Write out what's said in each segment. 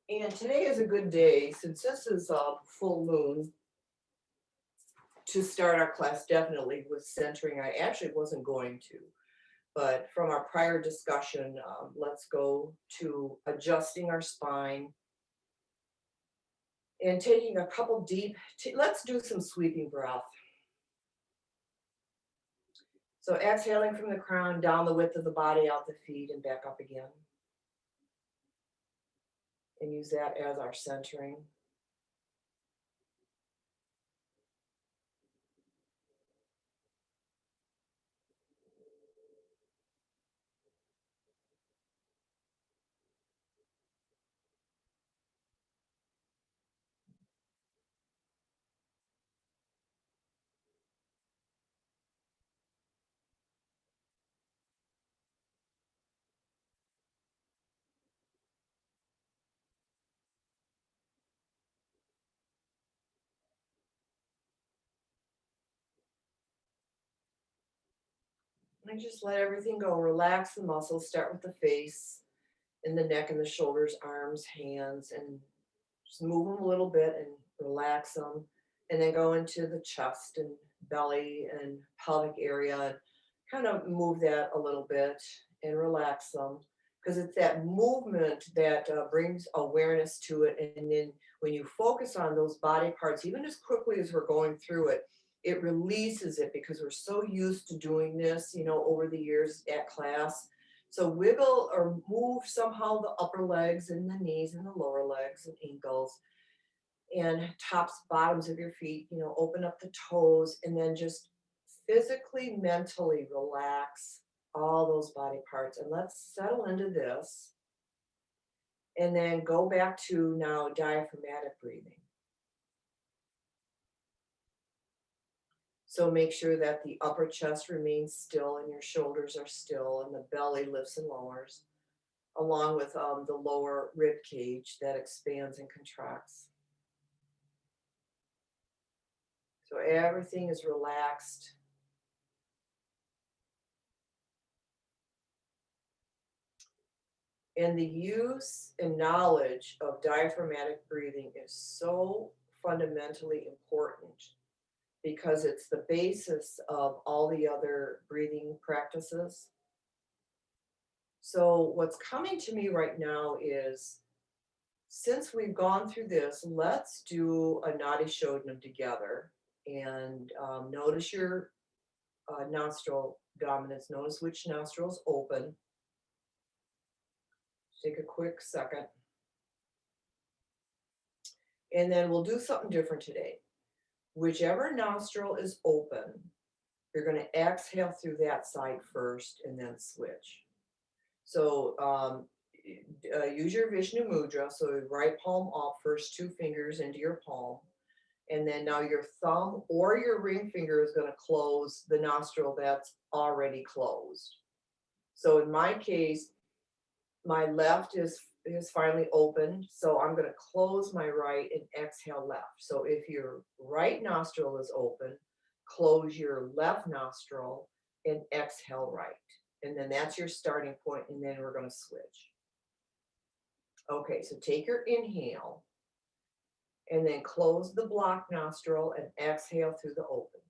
And today is a good day since this is a full moon to start our class definitely with centering. I actually wasn't going to, but from our prior discussion, let's go to adjusting our spine and taking a couple deep, let's do some sweeping breath. So exhaling from the crown down the width of the body, out the feet and back up again. And use that as our centering. And just let everything go. Relax the muscles. Start with the face and the neck and the shoulders, arms, hands, and just move them a little bit and relax them. And then go into the chest and belly and pelvic area and kind of move that a little bit and relax them. Because it's that movement that brings awareness to it. And then when you focus on those body parts, even as quickly as we're going through it, it releases it because we're so used to doing this, over the years at class. So wiggle or move somehow the upper legs and the knees and the lower legs and ankles and tops, bottoms of your feet, open up the toes and then just physically, mentally relax all those body parts. And let's settle into this and then go back to now diaphragmatic breathing. So make sure that the upper chest remains still and your shoulders are still and the belly lifts and lowers, along with the lower rib cage that expands and contracts. So everything is relaxed. And the use and knowledge of diaphragmatic breathing is so fundamentally important because it's the basis of all the other breathing practices. So what's coming to me right now is, since we've gone through this, let's do a Nadi Shodhanam together and notice your nostril dominance. Notice which nostrils open. Take a quick second. And then we'll do something different today. Whichever nostril is open, you're going to exhale through that side first and then switch. So use your Vishnu Mudra. So right palm up, first two fingers into your palm. And then now your thumb or your ring finger is going to close the nostril that's already closed. So in my case, my left is finally open. So I'm going to close my right and exhale left. So if your right nostril is open, close your left nostril and exhale right. And then that's your starting point, and then we're going to switch. Okay, so take your inhale and then close the blocked nostril and exhale through the open.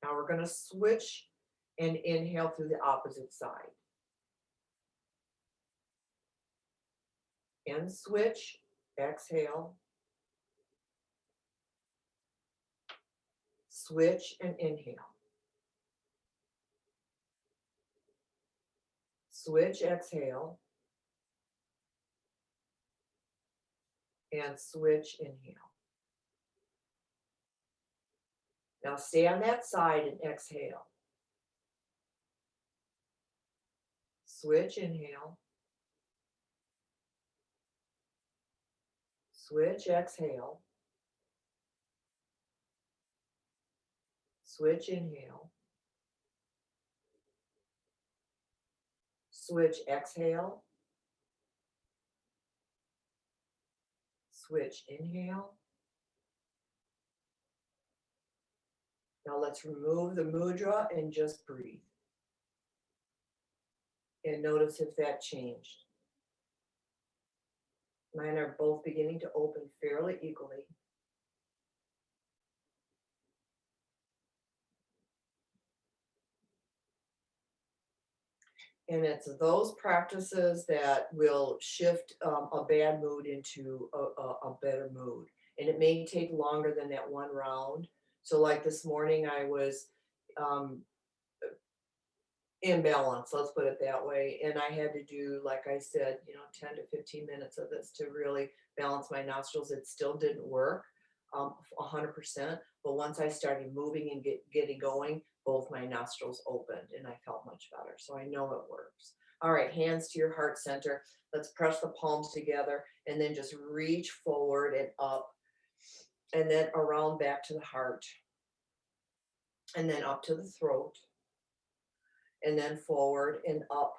Now we're going to switch and inhale through the opposite side. And switch, exhale. Switch and inhale. Switch, exhale. And switch, inhale. Now stay on that side and exhale. Switch, inhale. Switch, exhale. Switch, inhale. Switch, exhale. Switch, inhale. Now let's remove the mudra and just breathe. And notice if that changed. Mine are both beginning to open fairly equally. And it's those practices that will shift a bad mood into a better mood. And it may take longer than that one round. So like this morning, I was um, imbalance, let's put it that way. And I had to do, like I said, 10 to 15 minutes of this to really balance my nostrils. It still didn't work 100%. But once I started moving and getting going, both my nostrils opened and I felt much better. So I know it works. All right, hands to your heart center. Let's press the palms together and then just reach forward and up and then around back to the heart and then up to the throat and then forward and up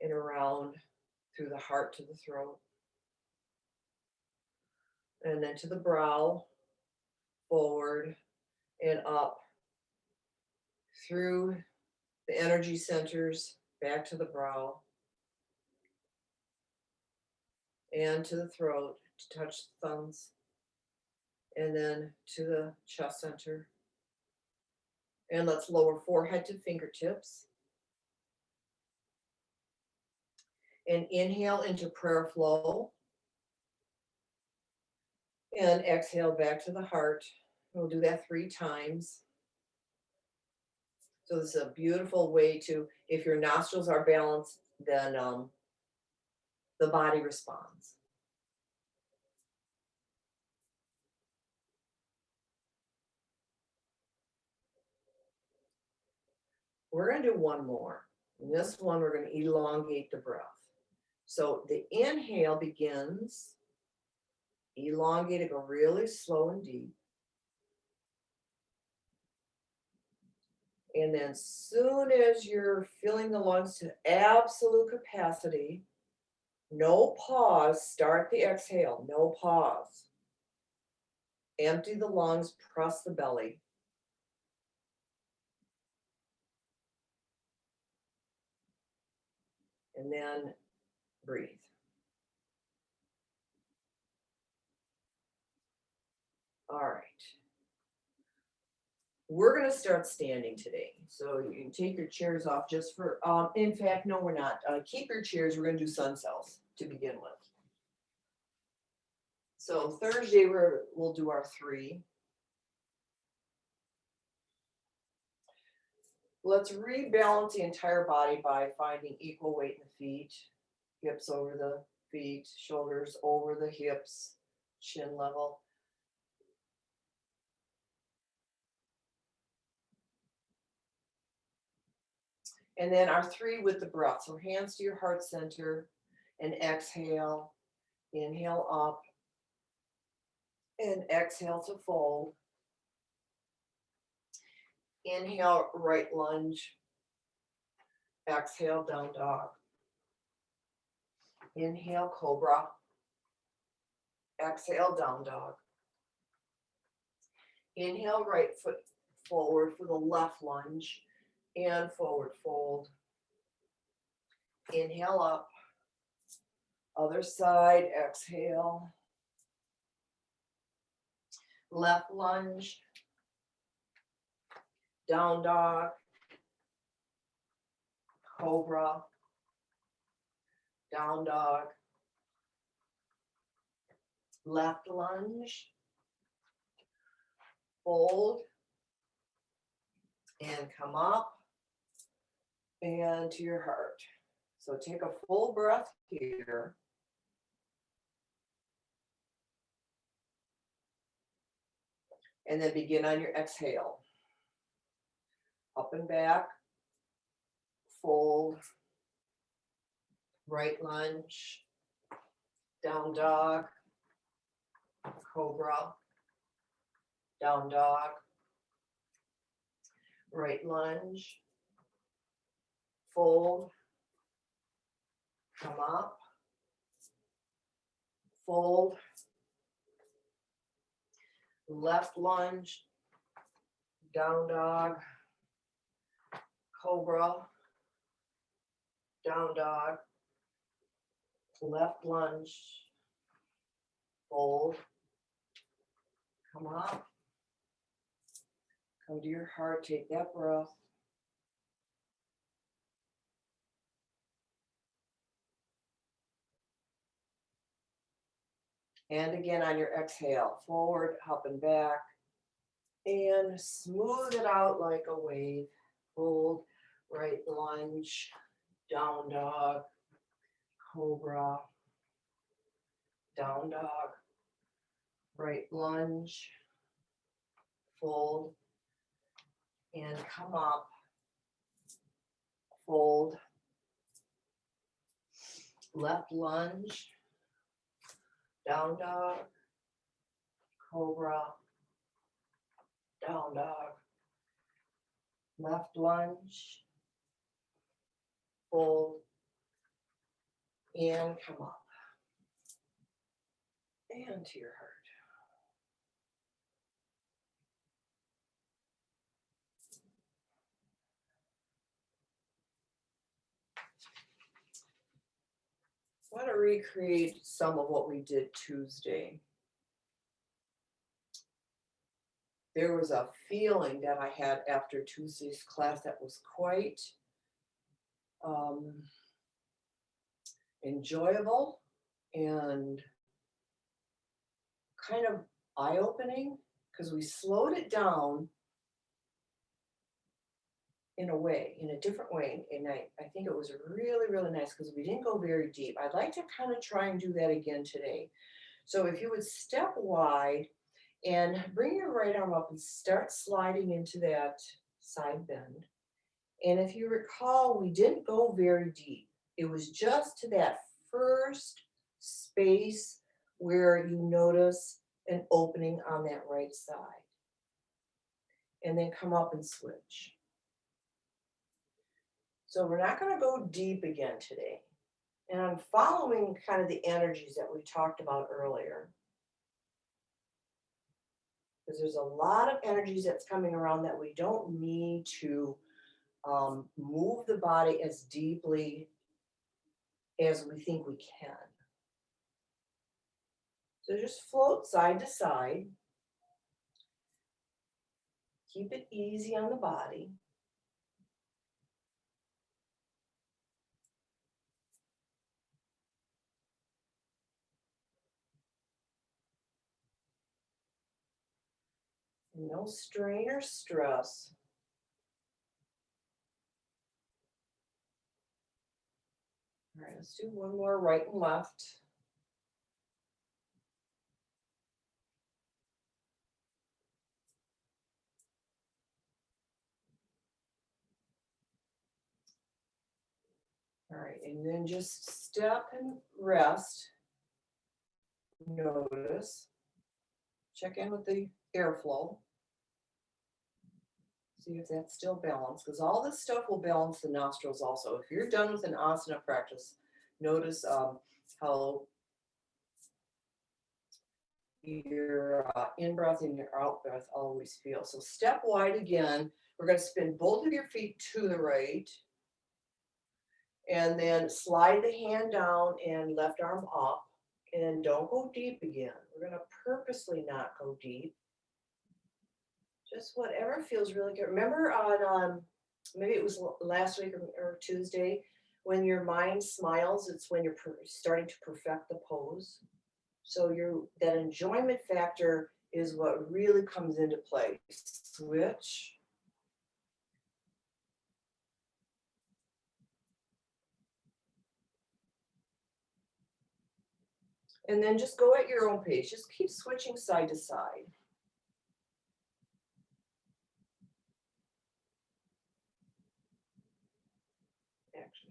and around through the heart to the throat. And then to the brow, forward and up through the energy centers, back to the brow and to the throat to touch the thumbs. And then to the chest center. And let's lower forehead to fingertips. And inhale into prayer flow. And exhale back to the heart. We'll do that 3 times. So this is a beautiful way to, if your nostrils are balanced, then the body responds. We're going to do one more. In this one, we're going to elongate the breath. So the inhale begins, elongated, go really slow and deep. And then soon as you're filling the lungs to absolute capacity, no pause, start the exhale, no pause. Empty the lungs, press the belly. And then breathe. All right. We're going to start standing today. So you can take your chairs off just for, in fact, no, we're not. Keep your chairs. We're going to do sun cells to begin with. So Thursday, we'll do our 3. Let's rebalance the entire body by finding equal weight in the feet, hips over the feet, shoulders over the hips, chin level. And then our 3 with the breath. So hands to your heart center and exhale, inhale up and exhale to fold. Inhale, right lunge. Exhale, down dog. Inhale, cobra. Exhale, down dog. Inhale, right foot forward for the left lunge and forward fold. Inhale up. Other side, exhale. Left lunge. Down dog. Cobra. Down dog. Left lunge. Fold. And come up. And to your heart. So take a full breath here. And then begin on your exhale. Up and back. Fold. Right lunge. Down dog. Cobra. Down dog. Right lunge. Fold. Come up. Fold. Left lunge. Down dog. Cobra. Down dog. Left lunge. fold, come up, come to your heart, take that breath. And again on your exhale, forward, up and back, and smooth it out like a wave. Fold, right lunge, down dog, cobra, down dog, right lunge, fold, and come up, fold, left lunge, down dog, cobra, down dog, left lunge, fold, and come up, and to your heart. I want to recreate some of what we did Tuesday. There was a feeling that I had after Tuesday's class that was quite enjoyable and kind of eye-opening, because we slowed it down in a way, in a different way. And I think it was really, really nice because we didn't go very deep. I'd like to kind of try and do that again today. So if you would step wide and bring your right arm up and start sliding into that side bend. And if you recall, we didn't go very deep. It was just to that first space where you notice an opening on that right side. And then come up and switch. So we're not going to go deep again today. And I'm following kind of the energies that we talked about earlier. Because there's a lot of energies that's coming around that we don't need to move the body as deeply as we think we can. So just float side to side. Keep it easy on the body. No strain or stress. All right, let's do one more right and left. All right, and then just step and rest. Notice. Check in with the airflow. See if that's still balanced, because all this stuff will balance the nostrils also. If you're done with an asana practice, notice how your in-breath and your out-breath always feel. So step wide again. We're going to spin both of your feet to the right. And then slide the hand down and left arm up. And don't go deep again. We're going to purposely not go deep. Just whatever feels really good. Remember on, maybe it was last week or Tuesday, when your mind smiles, it's when you're starting to perfect the pose. So that enjoyment factor is what really comes into play. Switch. And then just go at your own pace. Just keep switching side to side. Action.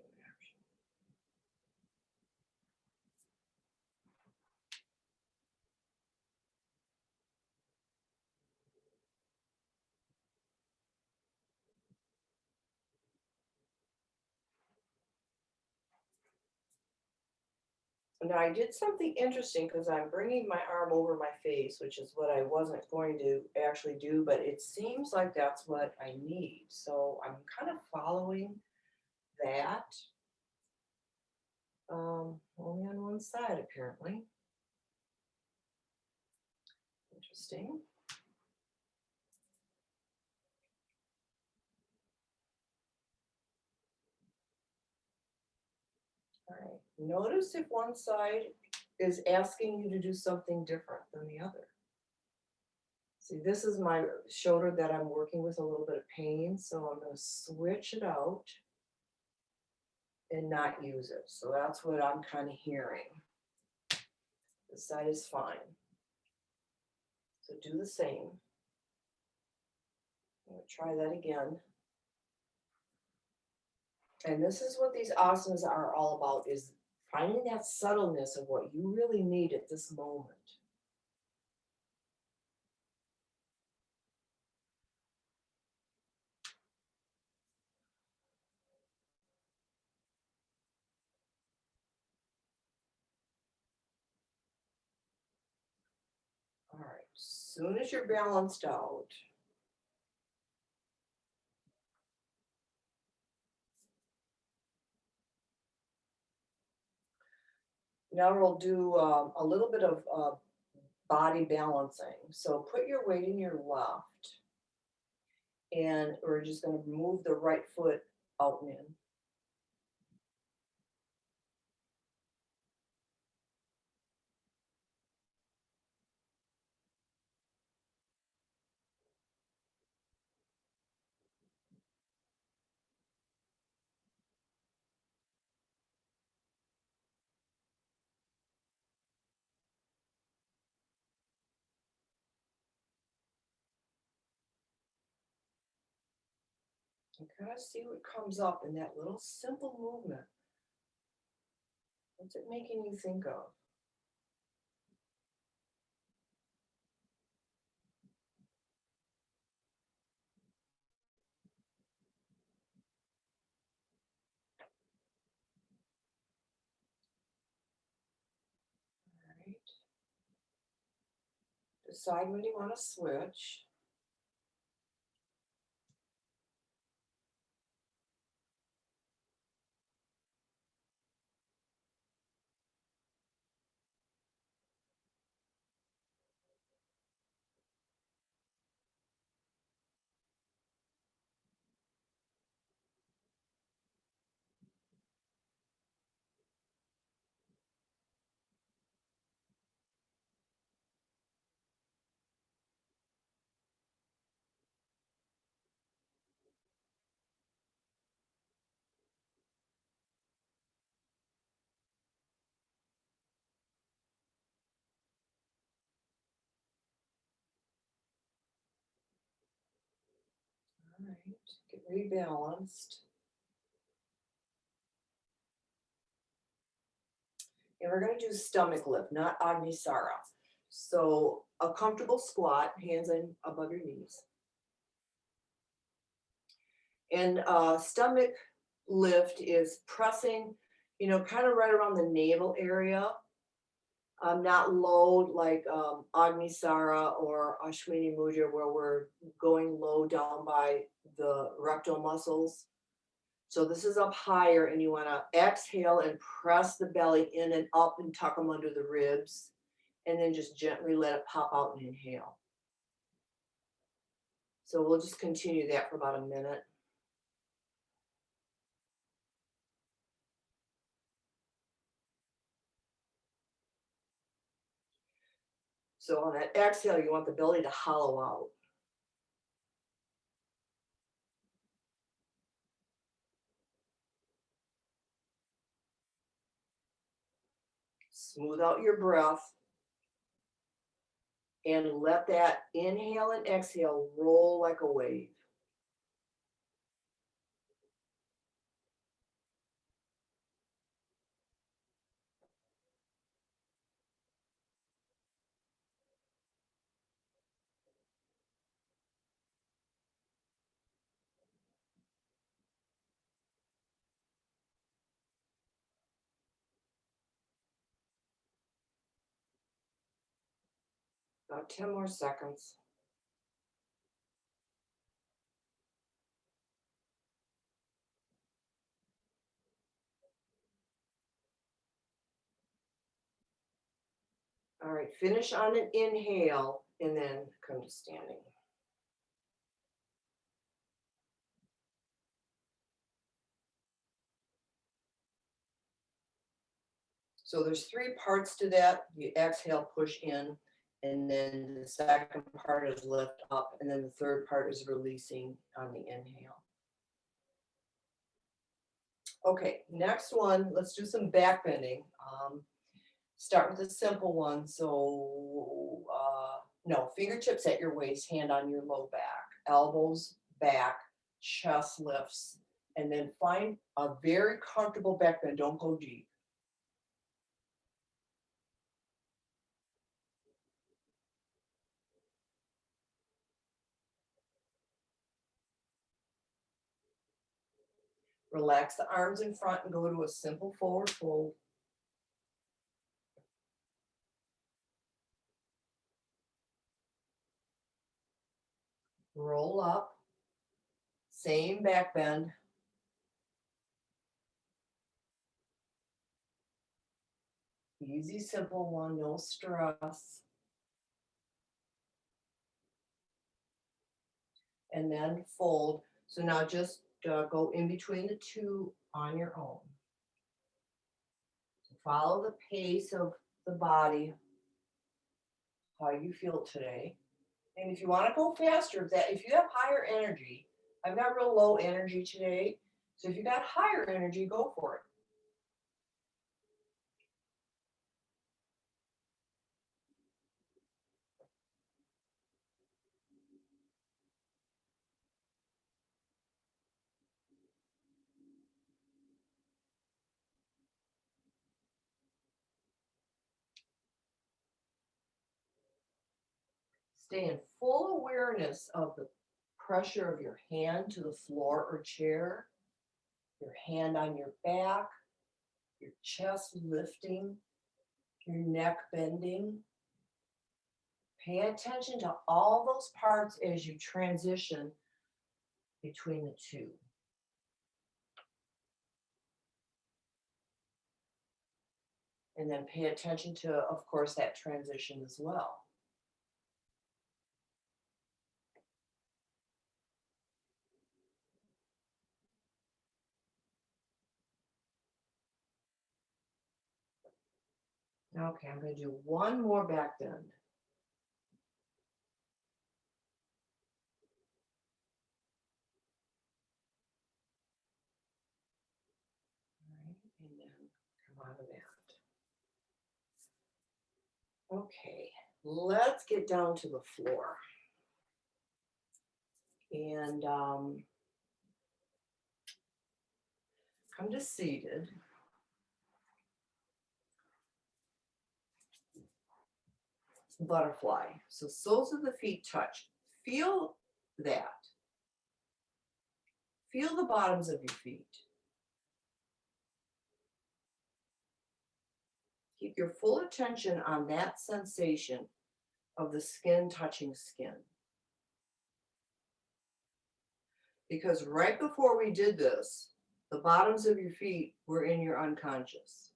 Now I did something interesting because I'm bringing my arm over my face, which is what I wasn't going to actually do, but it seems like that's what I need. So I'm kind of following that. Only on one side apparently. Interesting. All right. Notice if one side is asking you to do something different than the other. See, this is my shoulder that I'm working with a little bit of pain, so I'm going to switch it out and not use it. So that's what I'm kind of hearing. This side is fine. So do the same. I'm going to try that again. And this is what these asanas are all about, is finding that subtleness of what you really need at this moment. All right, as soon as you're balanced out, now we'll do a little bit of body balancing. So put your weight in your left, and we're just going to move the right foot out and in. And kind of see what comes up in that little simple movement. What's it making you think of? All right. Decide when you want to switch. All right, get rebalanced. And we're going to do stomach lift, not Agnisara. So a comfortable squat, hands in above your knees. And stomach lift is pressing, kind of right around the navel area. Not low like Agnisara or Ashwini Mudra, where we're going low down by the rectal muscles. So this is up higher, and you want to exhale and press the belly in and up and tuck them under the ribs, and then just gently let it pop out and inhale. So we'll just continue that for about a minute. So on that exhale, you want the belly to hollow out. Smooth out your breath and let that inhale and exhale roll like a wave. About 10 more seconds. All right, finish on an inhale and then come to standing. So there's three parts to that. You exhale, push in, and then the second part is lift up, and then the third part is releasing on the inhale. Okay, next one, let's do some back bending. Start with a simple one. So, no, fingertips at your waist, hand on your low back, elbows back, chest lifts, and then find a very comfortable back bend. Don't go deep. Relax the arms in front and go to a simple forward fold. Roll up. Same back bend. Easy, simple one, no stress. And then fold. So now just go in between the two on your own. Follow the pace of the body, how you feel today. And if you want to go faster, if you have higher energy, I've got real low energy today. So if you got higher energy, go for it. Stay in full awareness of the pressure of your hand to the floor or chair, your hand on your back, your chest lifting, your neck bending. Pay attention to all those parts as you transition between the two. And then pay attention to, of course, that transition as well. Okay, I'm going to do one more back bend. All right, and then come out of that. Okay, let's get down to the floor. And come to seated. Butterfly. So soles of the feet touch. Feel that. Feel the bottoms of your feet. Keep your full attention on that sensation of the skin touching skin. Because right before we did this, the bottoms of your feet were in your unconscious.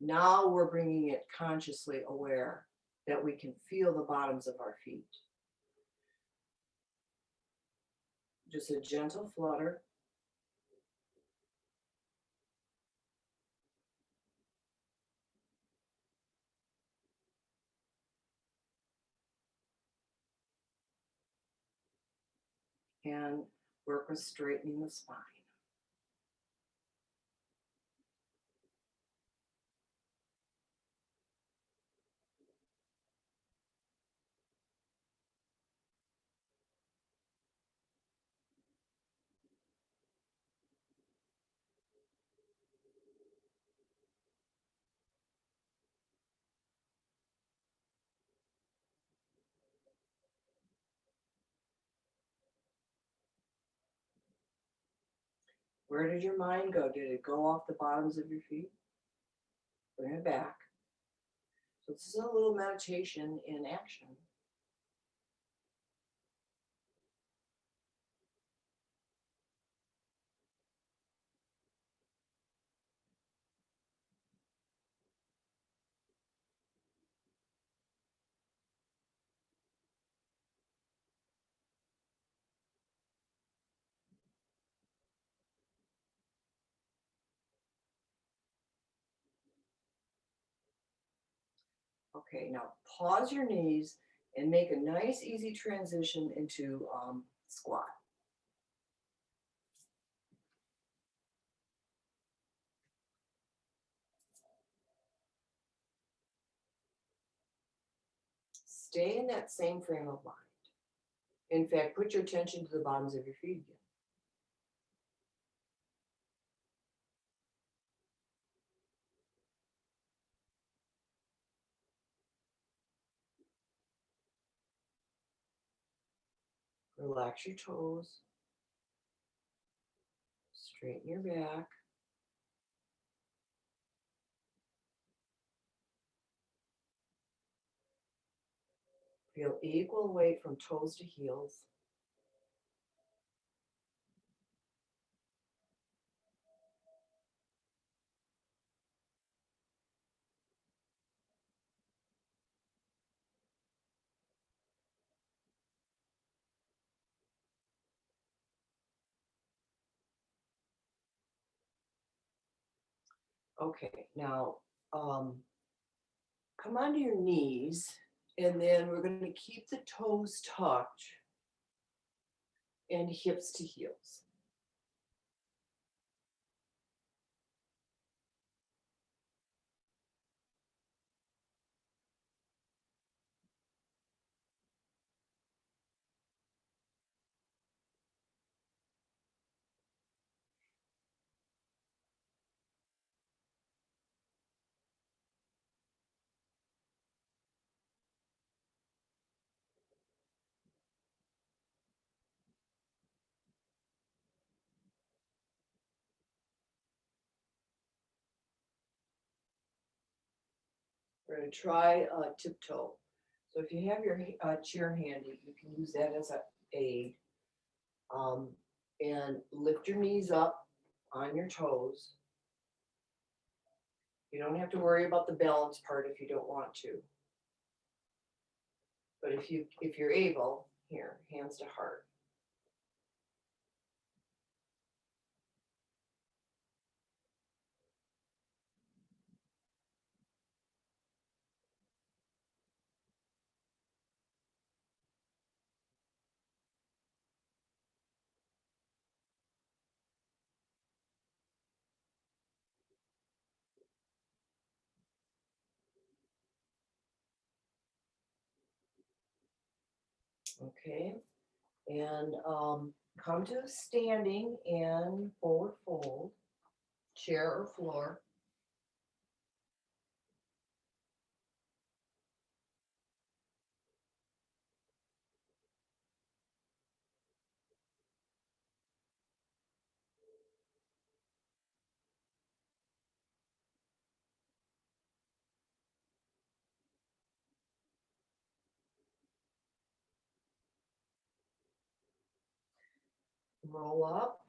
Now we're bringing it consciously aware that we can feel the bottoms of our feet. Just a gentle flutter. And work with straightening the spine. Where did your mind go? Did it go off the bottoms of your feet? Bring it back. So this is a little meditation in action. Okay, now pause your knees and make a nice easy transition into squat. Stay in that same frame of mind. In fact, put your attention to the bottoms of your feet again. Relax your toes. Straighten your back. Feel equal weight from toes to heels. Okay, now come onto your knees, and then we're going to keep the toes tucked and hips to heels. We're going to try tiptoe. So if you have your chair handy, you can use that as an aid. And lift your knees up on your toes. You don't have to worry about the balance part if you don't want to. But if you're able, here, hands to heart. Okay, and come to standing and forward fold, chair or floor. Roll up.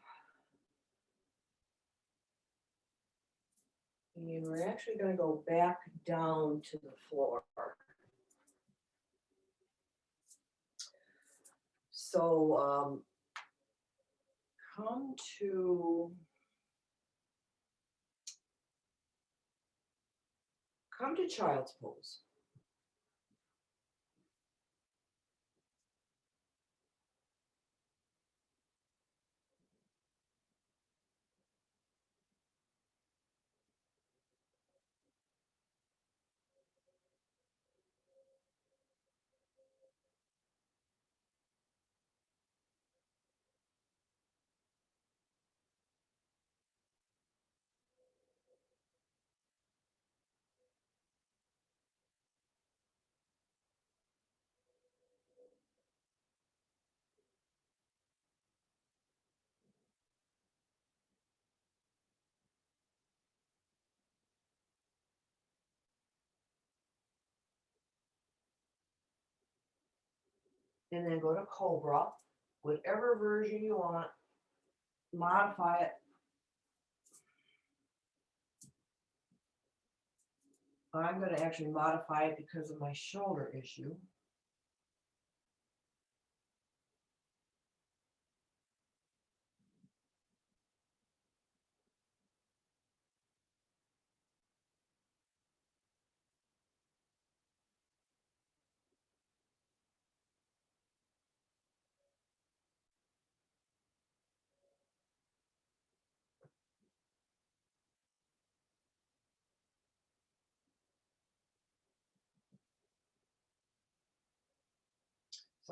And we're actually going to go back down to the floor. So come to child's pose. And then go to Cobra, whatever version you want, modify it. I'm going to actually modify it because of my shoulder issue.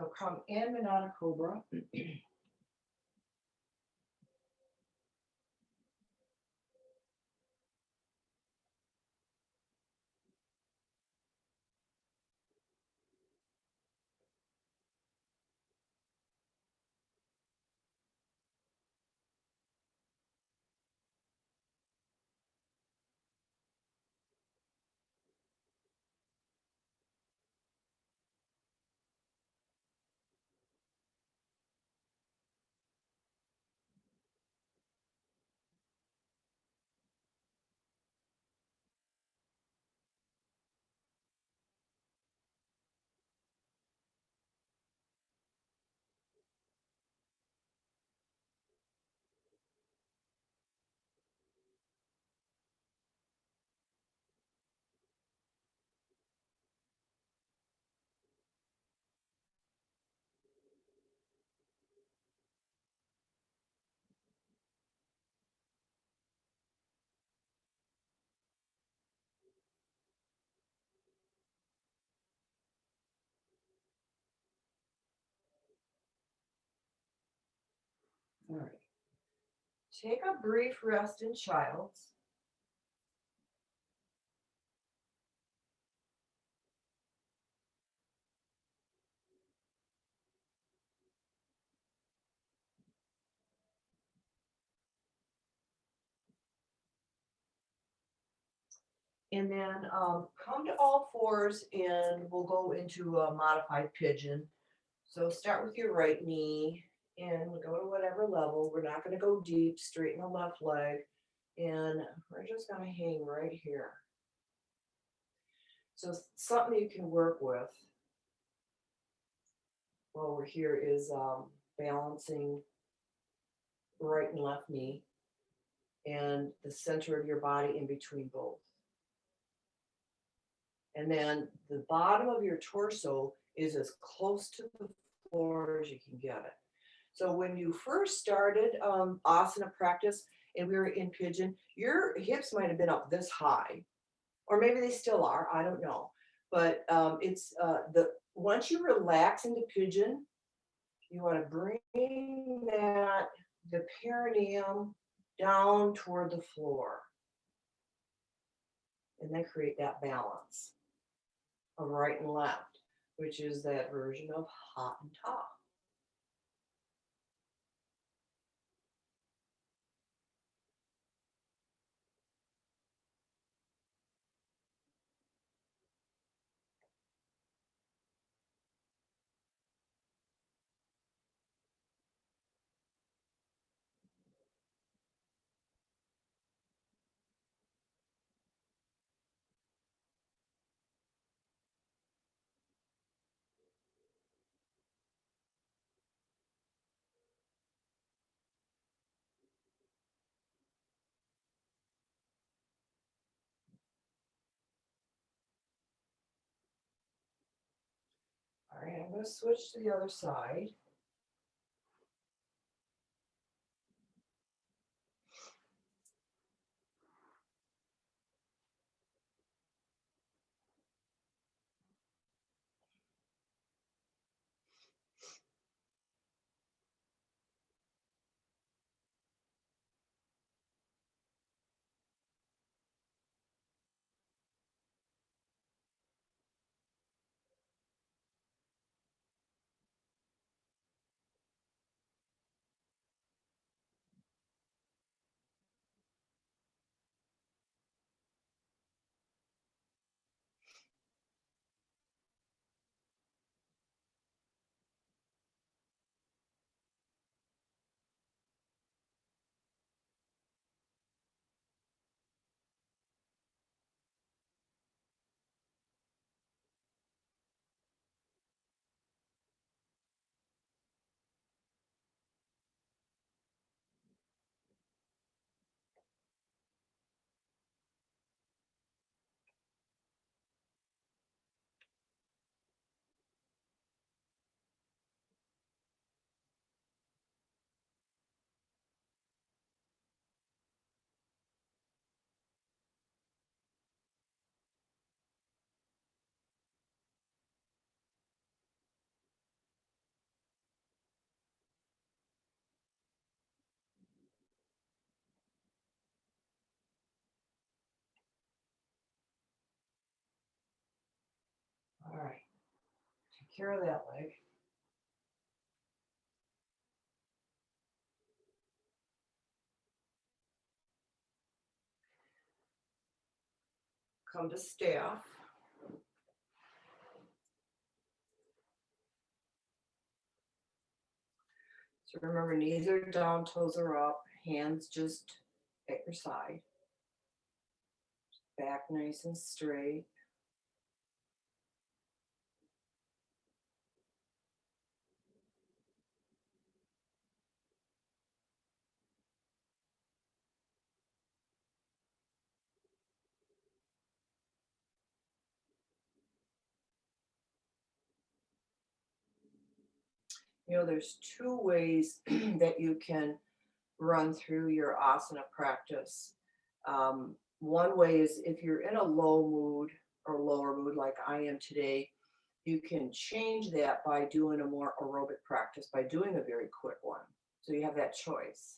So come in Manana Cobra. All right. Take a brief rest in child's. And then come to all fours and we'll go into a modified pigeon. So start with your right knee and we'll go to whatever level. We're not going to go deep, straighten the left leg. And we're just going to hang right here. So something you can work with while we're here is balancing right and left knee and the center of your body in between both. And then the bottom of your torso is as close to the floor as you can get it. So when you first started asana practice and we were in pigeon, your hips might have been up this high, or maybe they still are, I don't know. But it's once you relax into pigeon, you want to bring the perineum down toward the floor and then create that balance of right and left, which is that version of hot and top. All right, I'm going to switch to the other side. care of that leg. Come to staff. So remember, knees are down, toes are up, hands just at your side. Back nice and straight. You know, there's two ways that you can run through your asana practice. One way is if you're in a low mood or lower mood like I am today, you can change that by doing a more aerobic practice, by doing a very quick one. So you have that choice.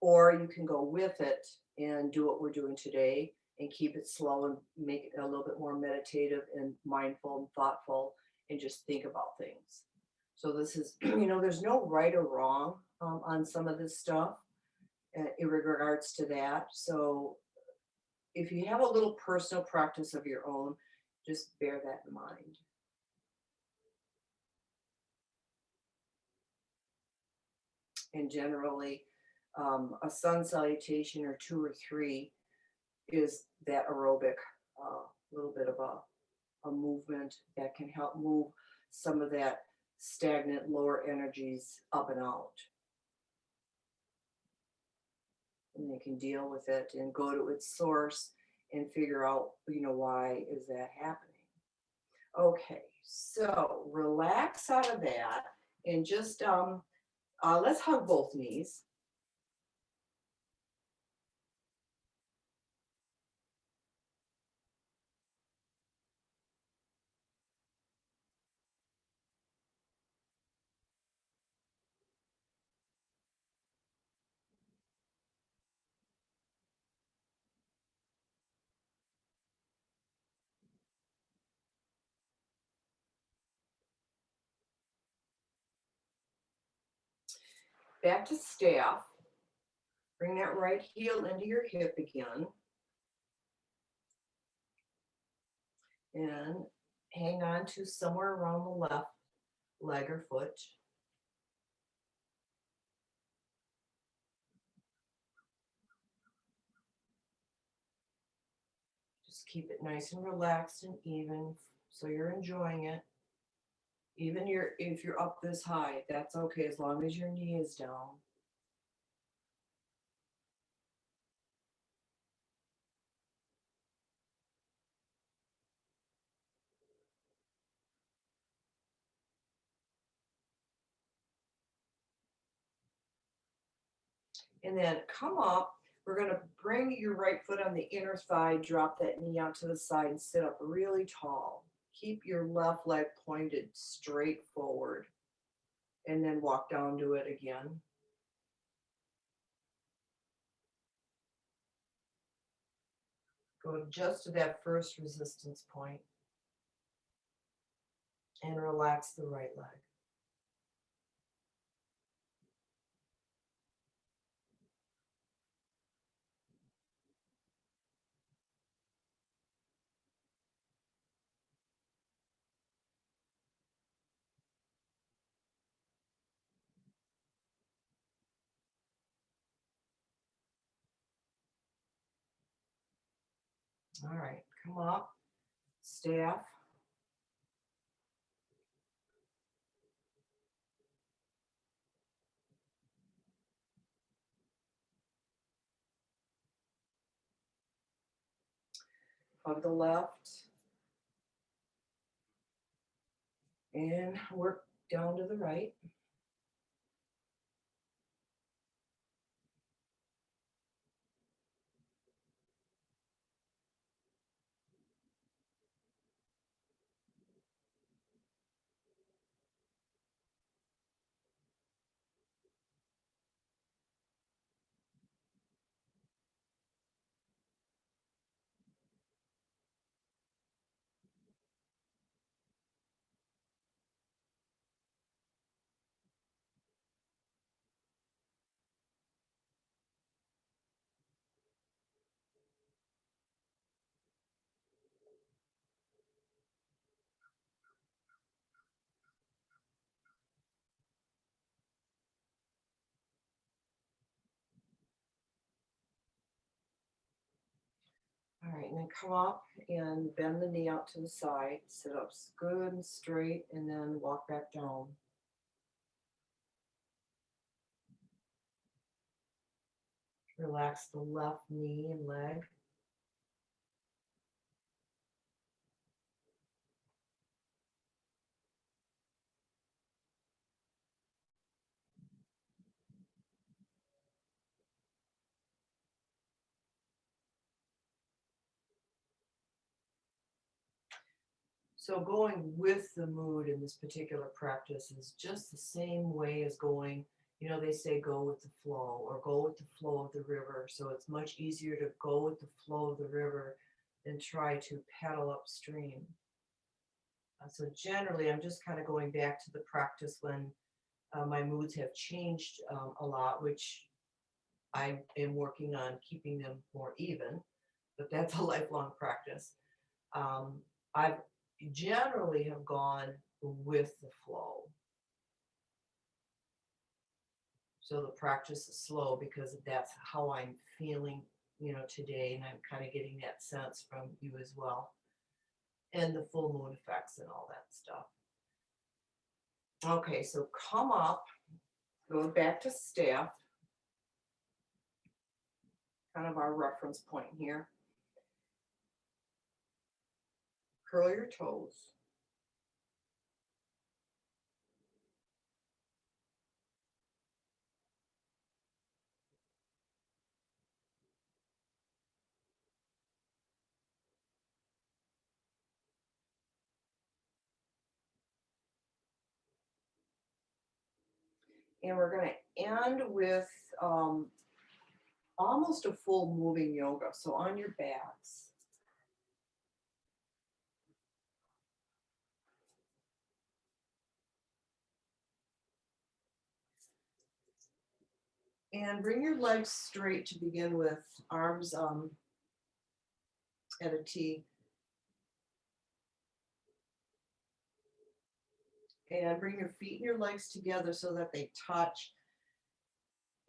Or you can go with it and do what we're doing today and keep it slow and make it a little bit more meditative and mindful and thoughtful and just think about things. So this is, there's no right or wrong on some of this stuff in regards to that. So if you have a little personal practice of your own, just bear that in mind. And generally, a sun salutation or two or three is that aerobic, little bit of a movement that can help move some of that stagnant lower energies up and out. And they can deal with it and go to its source and figure out, why is that happening? Okay, so relax out of that and just let's hug both knees. Back to staff. Bring that right heel into your hip again. And hang on to somewhere around the left leg or foot. Just keep it nice and relaxed and even so you're enjoying it. Even if you're up this high, that's okay as long as your knee is down. And then come up. We're going to bring your right foot on the inner thigh, drop that knee out to the side and sit up really tall. Keep your left leg pointed straight forward and then walk down to it again. Go just to that first resistance point and relax the right leg. All right, come up, staff. Hug the left. And work down to the right. And come up and bend the knee out to the side, sit up good and straight, and then walk back down. Relax the left knee and leg. So going with the mood in this particular practice is just the same way as going, they say go with the flow or go with the flow of the river. So it's much easier to go with the flow of the river than try to paddle upstream. So generally, I'm just kind of going back to the practice when my moods have changed a lot, which I am working on keeping them more even, but that's a lifelong practice. I've generally have gone with the flow. So the practice is slow because that's how I'm feeling, today, and I'm kind of getting that sense from you as well, and the full moon effects and all that stuff. Okay, so come up, go back to staff, kind of our reference point here. Curl your toes. And we're going to end with almost a full moving yoga. So on your backs. And bring your legs straight to begin with, arms at a T. And bring your feet and your legs together so that they touch.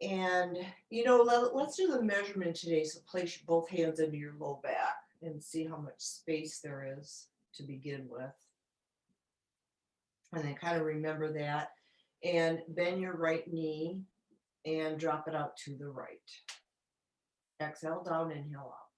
And, let's do the measurement today. So place both hands into your low back and see how much space there is to begin with. And then kind of remember that. And bend your right knee and drop it out to the right. Exhale down, inhale up.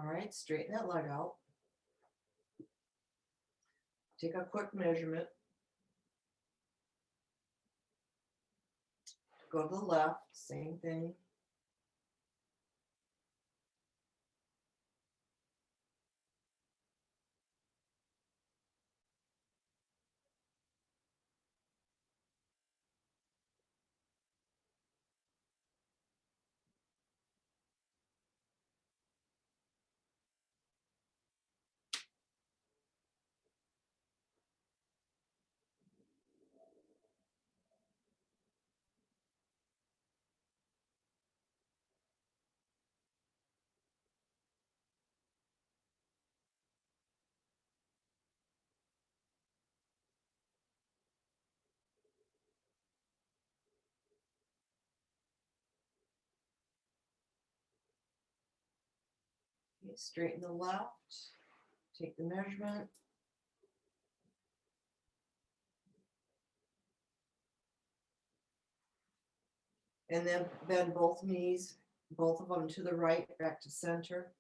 All right, straighten that leg out. Take a quick measurement. Go to the left, same thing. Okay, straighten the left, take the measurement. And then bend both knees, both of them to the right, back to center.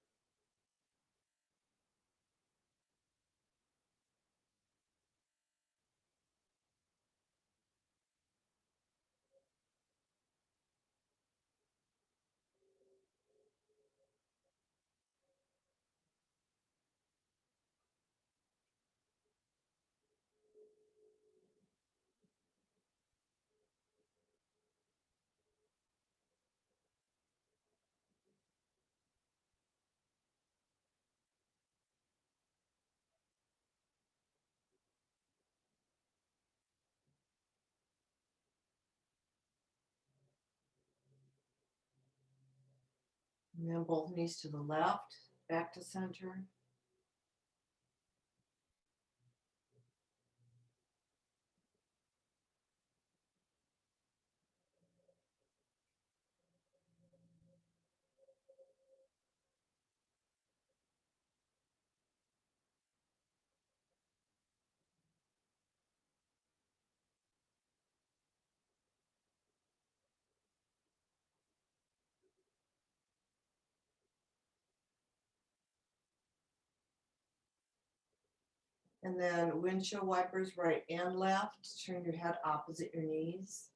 And then both knees to the left, back to center. And then windshield wipers right and left. Turn your head opposite your knees.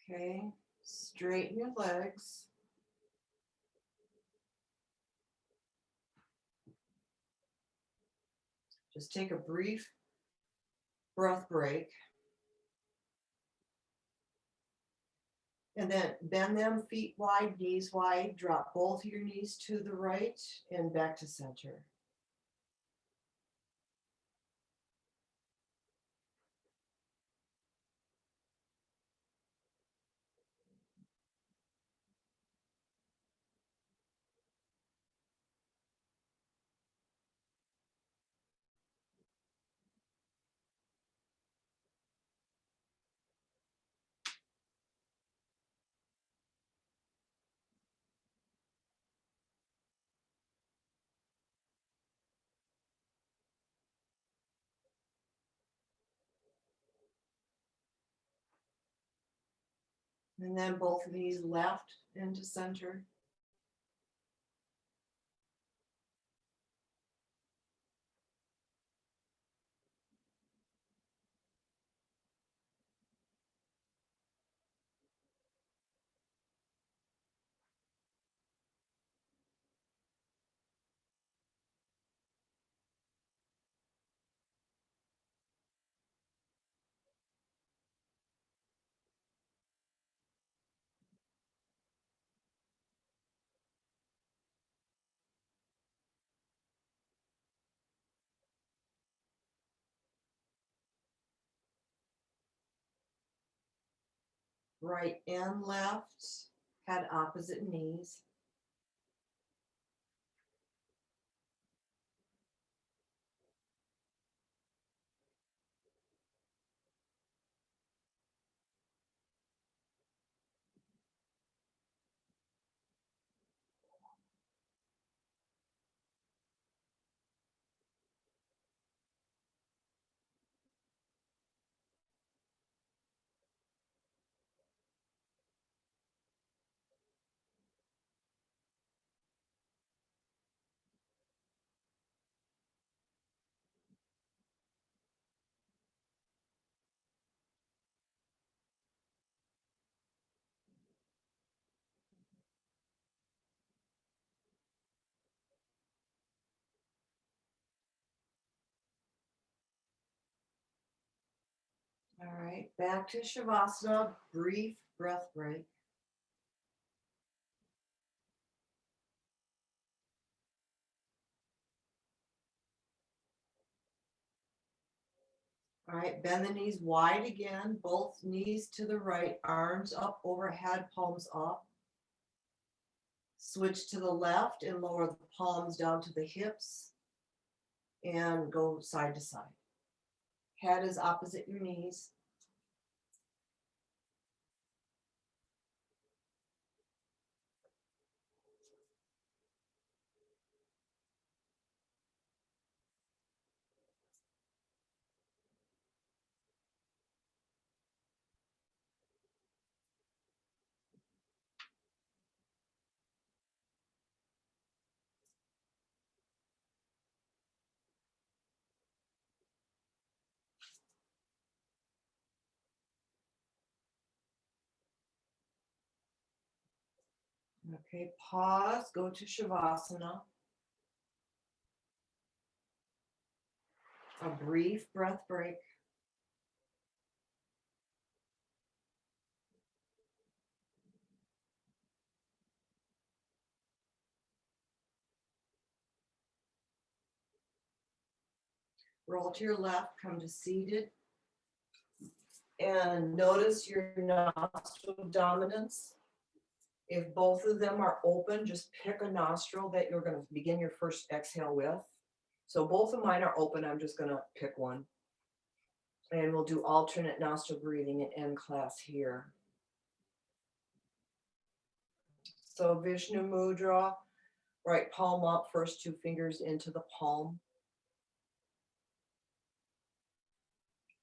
Okay, straighten your legs. Just take a brief breath break. And then bend them feet wide, knees wide. Drop both your knees to the right and back to center. And then both knees left into center. Right and left, head opposite knees. All right, back to Shavasana, brief breath break. All right, bend the knees wide again, both knees to the right, arms up overhead, palms up. Switch to the left and lower the palms down to the hips and go side to side. Head is opposite your knees. Okay, pause, go to Shavasana. A brief breath break. Roll to your left, come to seated. And notice your nostril dominance. If both of them are open, just pick a nostril that you're going to begin your first exhale with. So both of mine are open. I'm just going to pick one. And we'll do alternate nostril breathing and end class here. So Vishnu Mudra, right palm up, first two fingers into the palm.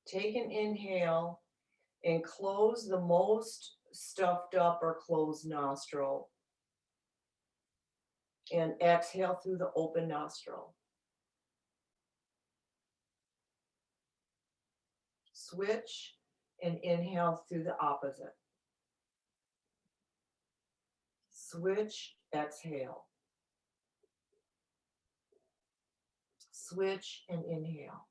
Take an inhale and close the most stuffed up or closed nostril. And exhale through the open nostril. Switch and inhale through the opposite. Switch, exhale. Switch and inhale.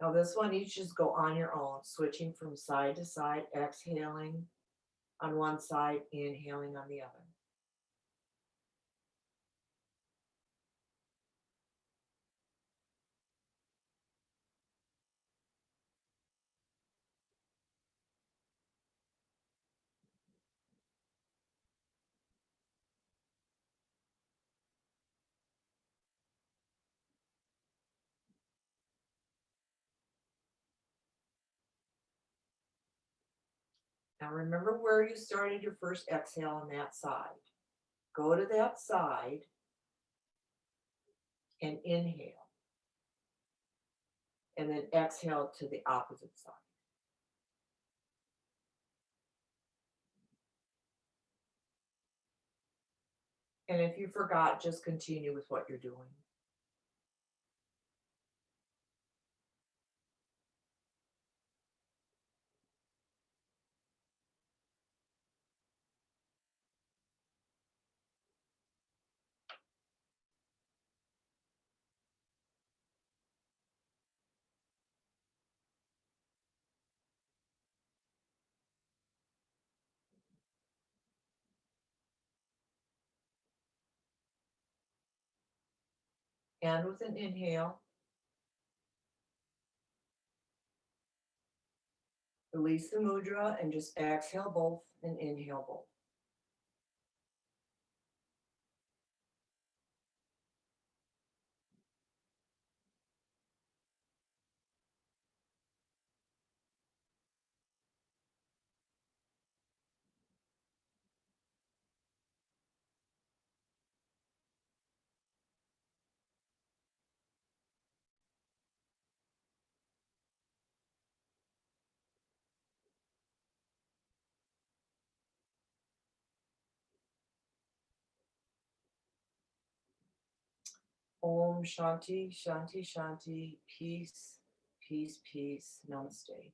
Now this one, each just go on your own, switching from side to side, exhaling on one side, inhaling on the other. Now remember where you started your first exhale on that side. Go to that side and inhale. And then exhale to the opposite side. And if you forgot, just continue with what you're doing. And with an inhale, release the mudra and just exhale both and inhale both. Om Shanti, Shanti, Shanti, peace, peace, peace, namaste.